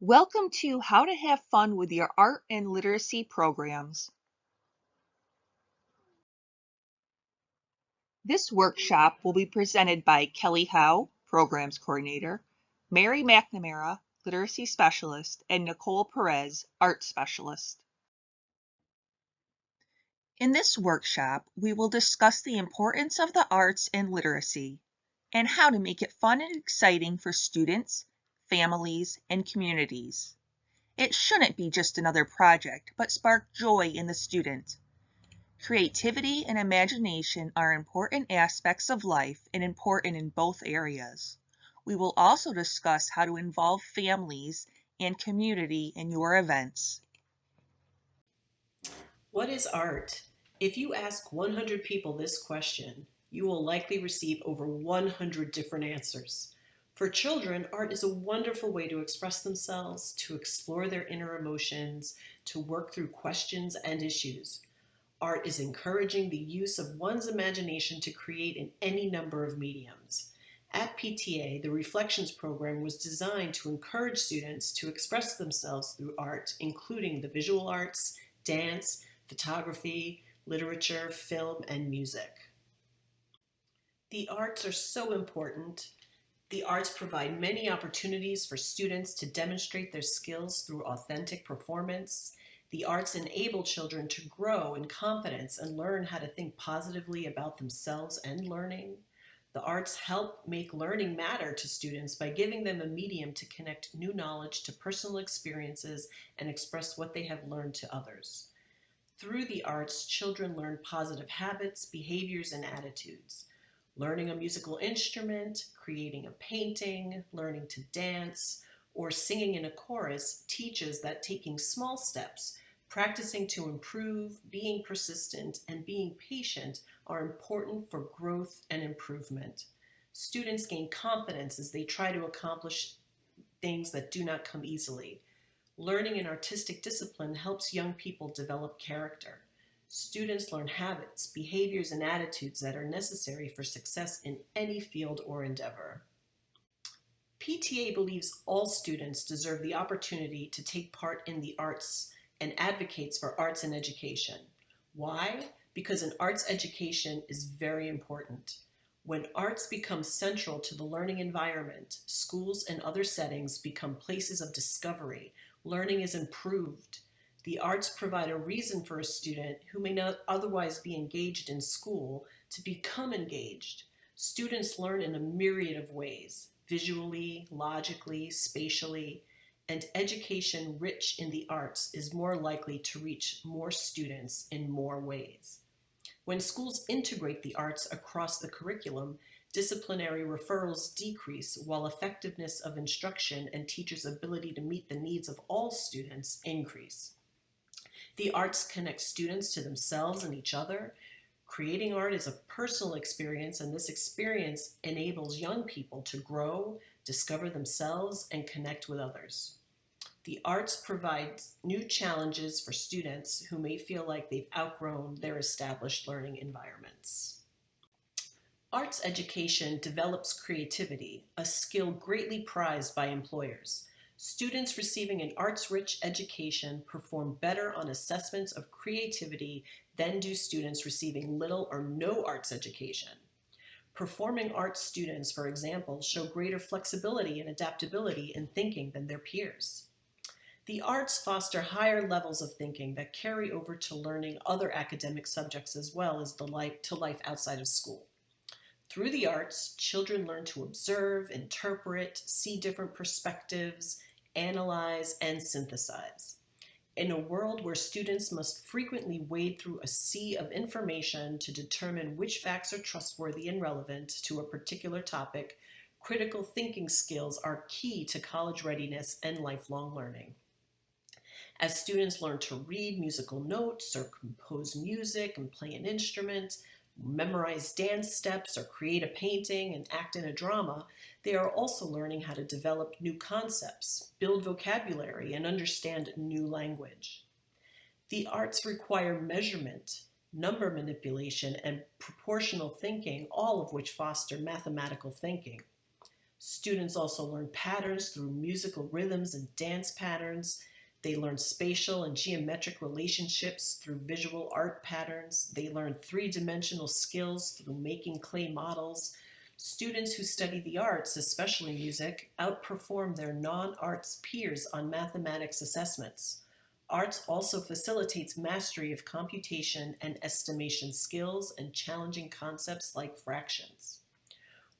Welcome to How to Have Fun with Your Art and Literacy Programs. This workshop will be presented by Kelly Howe, Programs Coordinator, Mary McNamara, Literacy Specialist, and Nicole Perez, Art Specialist. In this workshop, we will discuss the importance of the arts and literacy, and how to make it fun and exciting for students, families, and communities. It shouldn't be just another project, but spark joy in the student. Creativity and imagination are important aspects of life and important in both areas. We will also discuss how to involve families and community in your events. What is art? If you ask 100 people this question, you will likely receive over 100 different answers. For children, art is a wonderful way to express themselves, to explore their inner emotions, to work through questions and issues. Art is encouraging the use of one's imagination to create in any number of mediums. At PTA, the Reflections program was designed to encourage students to express themselves through art, including the visual arts, dance, photography, literature, film, and music. The arts are so important. The arts provide many opportunities for students to demonstrate their skills through authentic performance. The arts enable children to grow in confidence and learn how to think positively about themselves and learning. The arts help make learning matter to students by giving them a medium to connect new knowledge to personal experiences and express what they have learned to others. Through the arts, children learn positive habits, behaviors, and attitudes. Learning a musical instrument, creating a painting, learning to dance, or singing in a chorus teaches that taking small steps, practicing to improve, being persistent, and being patient are important for growth and improvement. Students gain confidence as they try to accomplish things that do not come easily. Learning an artistic discipline helps young people develop character. Students learn habits, behaviors, and attitudes that are necessary for success in any field or endeavor. PTA believes all students deserve the opportunity to take part in the arts and advocates for arts and education. Why? Because an arts education is very important. When arts become central to the learning environment, schools and other settings become places of discovery. Learning is improved. The arts provide a reason for a student who may not otherwise be engaged in school to become engaged. Students learn in a myriad of ways, visually, logically, spatially, and education rich in the arts is more likely to reach more students in more ways. When schools integrate the arts across the curriculum, disciplinary referrals decrease while effectiveness of instruction and teachers' ability to meet the needs of all students increase. The arts connect students to themselves and each other. Creating art is a personal experience, and this experience enables young people to grow, discover themselves, and connect with others. The arts provides new challenges for students who may feel like they've outgrown their established learning environments. Arts education develops creativity, a skill greatly prized by employers. Students receiving an arts-rich education perform better on assessments of creativity than do students receiving little or no arts education. Performing arts students, for example, show greater flexibility and adaptability in thinking than their peers. The arts foster higher levels of thinking that carry over to learning other academic subjects as well as to life outside of school. Through the arts, children learn to observe, interpret, see different perspectives, analyze, and synthesize. In a world where students must frequently wade through a sea of information to determine which facts are trustworthy and relevant to a particular topic, critical thinking skills are key to college readiness and lifelong learning. As students learn to read musical notes or compose music and play an instrument, memorize dance steps or create a painting and act in a drama, they are also learning how to develop new concepts, build vocabulary, and understand new language. The arts require measurement, number manipulation, and proportional thinking, all of which foster mathematical thinking. Students also learn patterns through musical rhythms and dance patterns. They learn spatial and geometric relationships through visual art patterns. They learn three-dimensional skills through making clay models. Students who study the arts, especially music, outperform their non-arts peers on mathematics assessments. Arts also facilitates mastery of computation and estimation skills and challenging concepts like fractions.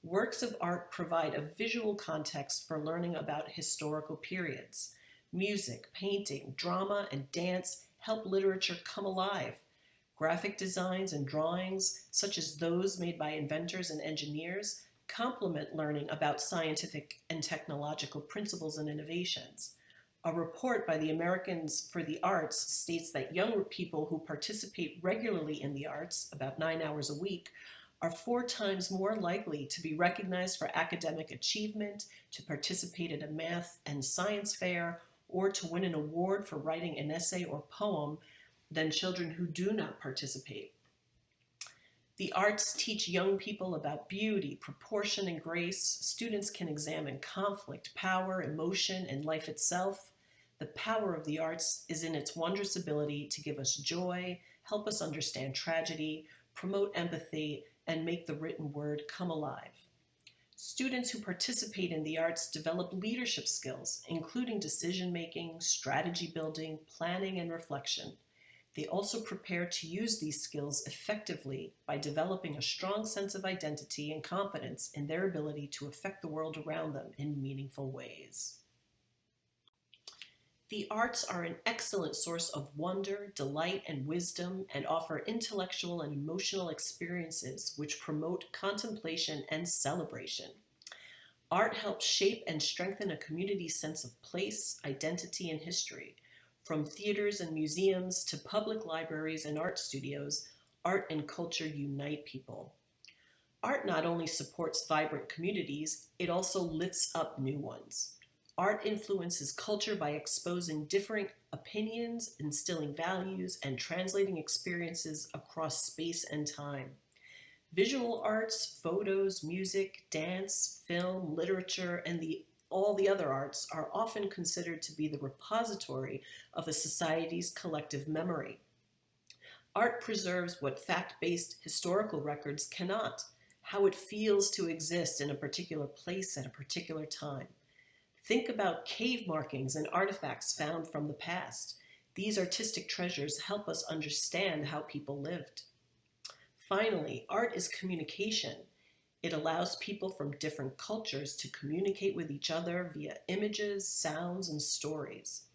Works of art provide a visual context for learning about historical periods. Music, painting, drama, and dance help literature come alive. Graphic designs and drawings, such as those made by inventors and engineers, complement learning about scientific and technological principles and innovations. A report by the Americans for the Arts states that young people who participate regularly in the arts, about 9 hours a week, are 4 times more likely to be recognized for academic achievement, to participate at a math and science fair, or to win an award for writing an essay or poem than children who do not participate. The arts teach young people about beauty, proportion, and grace. Students can examine conflict, power, emotion, and life itself. The power of the arts is in its wondrous ability to give us joy, help us understand tragedy, promote empathy, and make the written word come alive. Students who participate in the arts develop leadership skills, including decision-making, strategy building, planning, and reflection. They also prepare to use these skills effectively by developing a strong sense of identity and confidence in their ability to affect the world around them in meaningful ways. The arts are an excellent source of wonder, delight, and wisdom, and offer intellectual and emotional experiences which promote contemplation and celebration. Art helps shape and strengthen a community's sense of place, identity, and history. From theaters and museums to public libraries and art studios, art and culture unite people. Art not only supports vibrant communities, it also lifts up new ones. Art influences culture by exposing differing opinions, instilling values, and translating experiences across space and time. Visual arts, photos, music, dance, film, literature, and all the other arts are often considered to be the repository of a society's collective memory. Art preserves what fact-based historical records cannot, how it feels to exist in a particular place at a particular time. Think about cave markings and artifacts found from the past. These artistic treasures help us understand how people lived. Finally, art is communication. It allows people from different cultures to communicate with each other via images, sounds, and stories.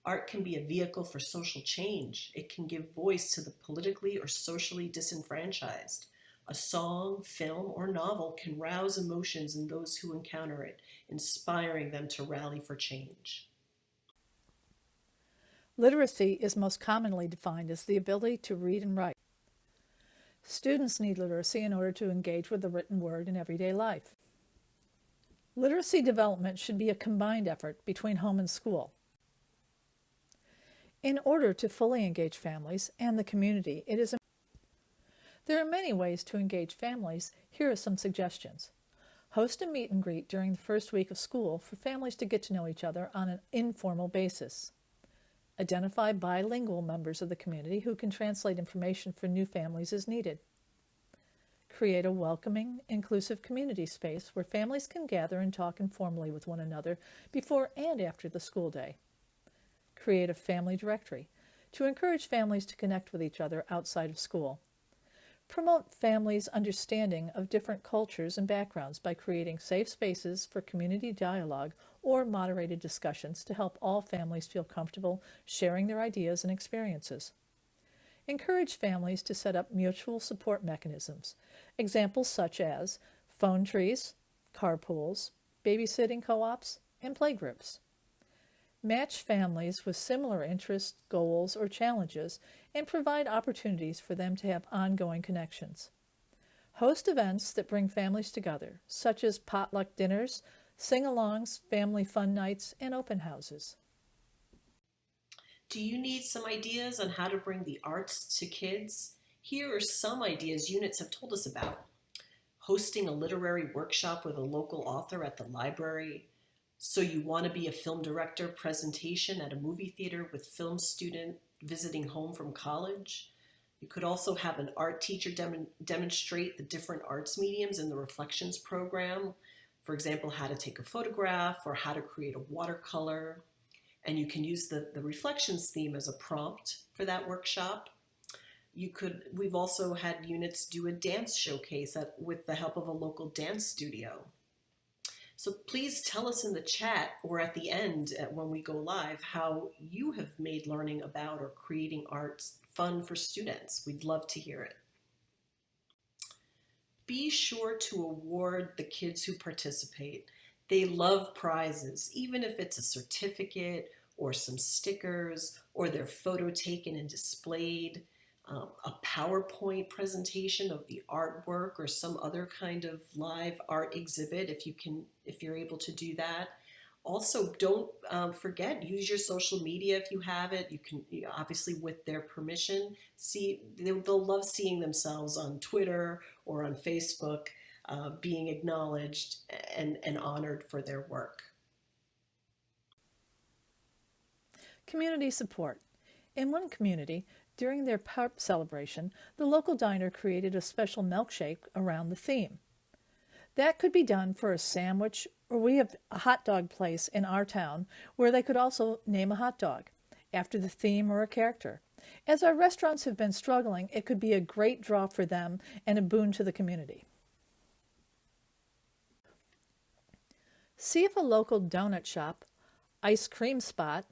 Art can be a vehicle for social change. It can give voice to the politically or socially disenfranchised. A song, film, or novel can rouse emotions in those who encounter it, inspiring them to rally for change. Literacy is most commonly defined as the ability to read and write. Students need literacy in order to engage with the written word in everyday life. Literacy development should be a combined effort between home and school. In order to fully engage families and the community, there are many ways to engage families. Here are some suggestions. Host a meet and greet during the first week of school for families to get to know each other on an informal basis. Identify bilingual members of the community who can translate information for new families as needed. Create a welcoming, inclusive community space where families can gather and talk informally with one another before and after the school day. Create a family directory to encourage families to connect with each other outside of school. Promote families' understanding of different cultures and backgrounds by creating safe spaces for community dialogue or moderated discussions to help all families feel comfortable sharing their ideas and experiences. Encourage families to set up mutual support mechanisms, examples such as phone trees, carpools, babysitting co-ops, and playgroups. Match families with similar interests, goals, or challenges and provide opportunities for them to have ongoing connections. Host events that bring families together, such as potluck dinners, sing-alongs, family fun nights, and open houses. Do you need some ideas on how to bring the arts to kids? Here are some ideas units have told us about. hosting a literary workshop with a local author at the library, So You Want to Be a Film Director presentation at a movie theater with film student visiting home from college. You could also have an art teacher demonstrate the different arts mediums in the Reflections program. For example, how to take a photograph or how to create a watercolor. And you can use the Reflections theme as a prompt for that workshop. We've also had units do a dance showcase with the help of a local dance studio. So please tell us in the chat or at the end when we go live how you have made learning about or creating arts fun for students. We'd love to hear it. Be sure to award the kids who participate. They love prizes, even if it's a certificate or some stickers or their photo taken and displayed. A PowerPoint presentation of the artwork or some other kind of live art exhibit if you're able to do that. Also, don't forget, use your social media if you have it. You can, obviously with their permission, they'll love seeing themselves on Twitter or on Facebook being acknowledged and honored for their work. Community support. In one community, during their PARP celebration, the local diner created a special milkshake around the theme. That could be done for a sandwich, or we have a hot dog place in our town where they could also name a hot dog after the theme or a character. As our restaurants have been struggling, it could be a great draw for them and a boon to the community. See if a local donut shop, ice cream spot,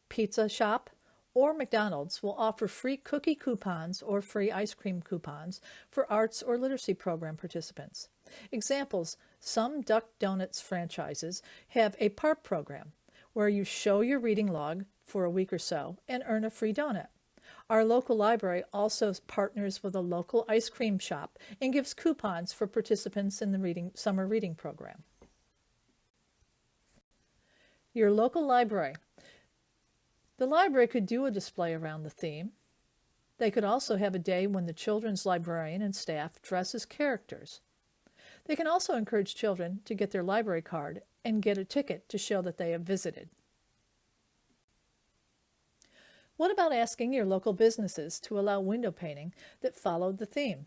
pizza shop, or McDonald's will offer free cookie coupons or free ice cream coupons for arts or literacy program participants. Examples: some Duck Donuts franchises have a PARP program where you show your reading log for a week or so and earn a free donut. Our local library also partners with a local ice cream shop and gives coupons for participants in the summer reading program. Your local library. The library could do a display around the theme. They could also have a day when the children's librarian and staff dress as characters. They can also encourage children to get their library card and get a ticket to show that they have visited. What about asking your local businesses to allow window painting that followed the theme?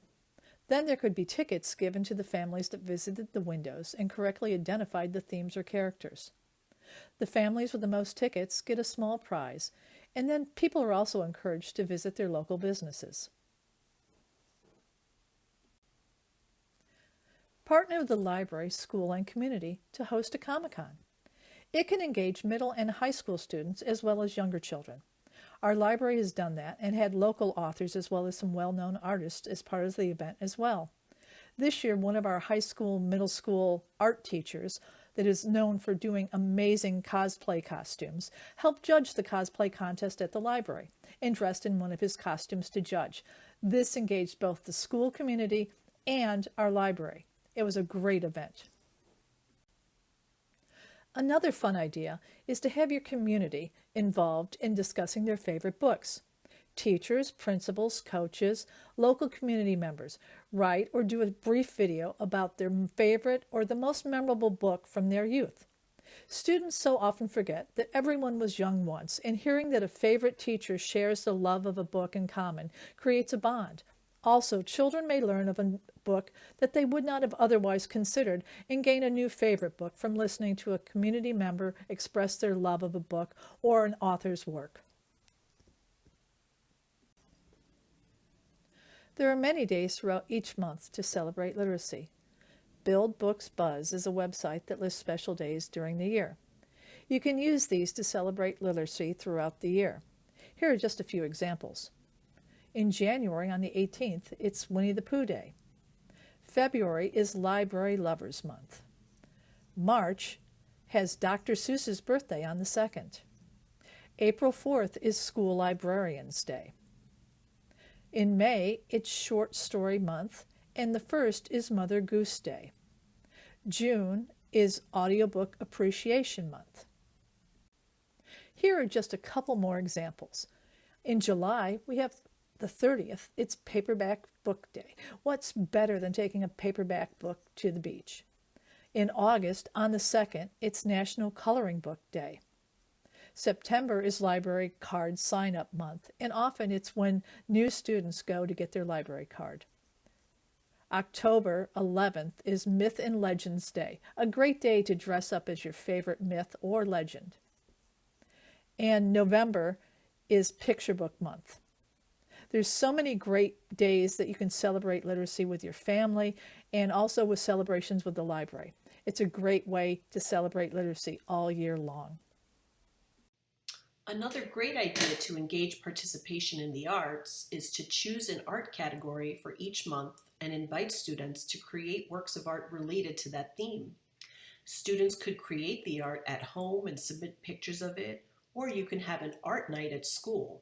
Then there could be tickets given to the families that visited the windows and correctly identified the themes or characters. The families with the most tickets get a small prize, and then people are also encouraged to visit their local businesses. Partner with the library, school, and community to host a Comic-Con. It can engage middle and high school students as well as younger children. Our library has done that and had local authors as well as some well-known artists as part of the event as well. This year, one of our high school, middle school art teachers that is known for doing amazing cosplay costumes helped judge the cosplay contest at the library and dressed in one of his costumes to judge. This engaged both the school community and our library. It was a great event. Another fun idea is to have your community involved in discussing their favorite books. Teachers, principals, coaches, local community members write or do a brief video about their favorite or the most memorable book from their youth. Students so often forget that everyone was young once, and hearing that a favorite teacher shares the love of a book in common creates a bond. Also, children may learn of a book that they would not have otherwise considered and gain a new favorite book from listening to a community member express their love of a book or an author's work. There are many days throughout each month to celebrate literacy. Build Books Buzz is a website that lists special days during the year. You can use these to celebrate literacy throughout the year. Here are just a few examples. In January, on the 18th, it's Winnie the Pooh Day. February is Library Lovers Month. March has Dr. Seuss's birthday on the 2nd. April 4th is School Librarians Day. In May, it's Short Story Month, and the 1st is Mother Goose Day. June is Audiobook Appreciation Month. Here are just a couple more examples. In July, we have the 30th, it's Paperback Book Day. What's better than taking a paperback book to the beach? In August, on the 2nd, it's National Coloring Book Day. September is Library Card Sign-Up Month, and often it's when new students go to get their library card. October 11th is Myth and Legends Day, a great day to dress up as your favorite myth or legend. And November is Picture Book Month. There's so many great days that you can celebrate literacy with your family and also with celebrations with the library. It's a great way to celebrate literacy all year long. Another great idea to engage participation in the arts is to choose an art category for each month and invite students to create works of art related to that theme. Students could create the art at home and submit pictures of it, or you can have an art night at school.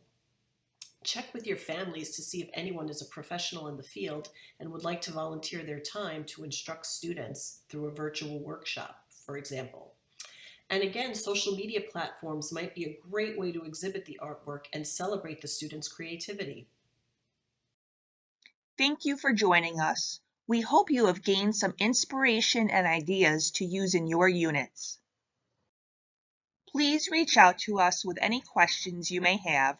Check with your families to see if anyone is a professional in the field and would like to volunteer their time to instruct students through a virtual workshop, for example. And again, social media platforms might be a great way to exhibit the artwork and celebrate the students' creativity. Thank you for joining us. We hope you have gained some inspiration and ideas to use in your units. Please reach out to us with any questions you may have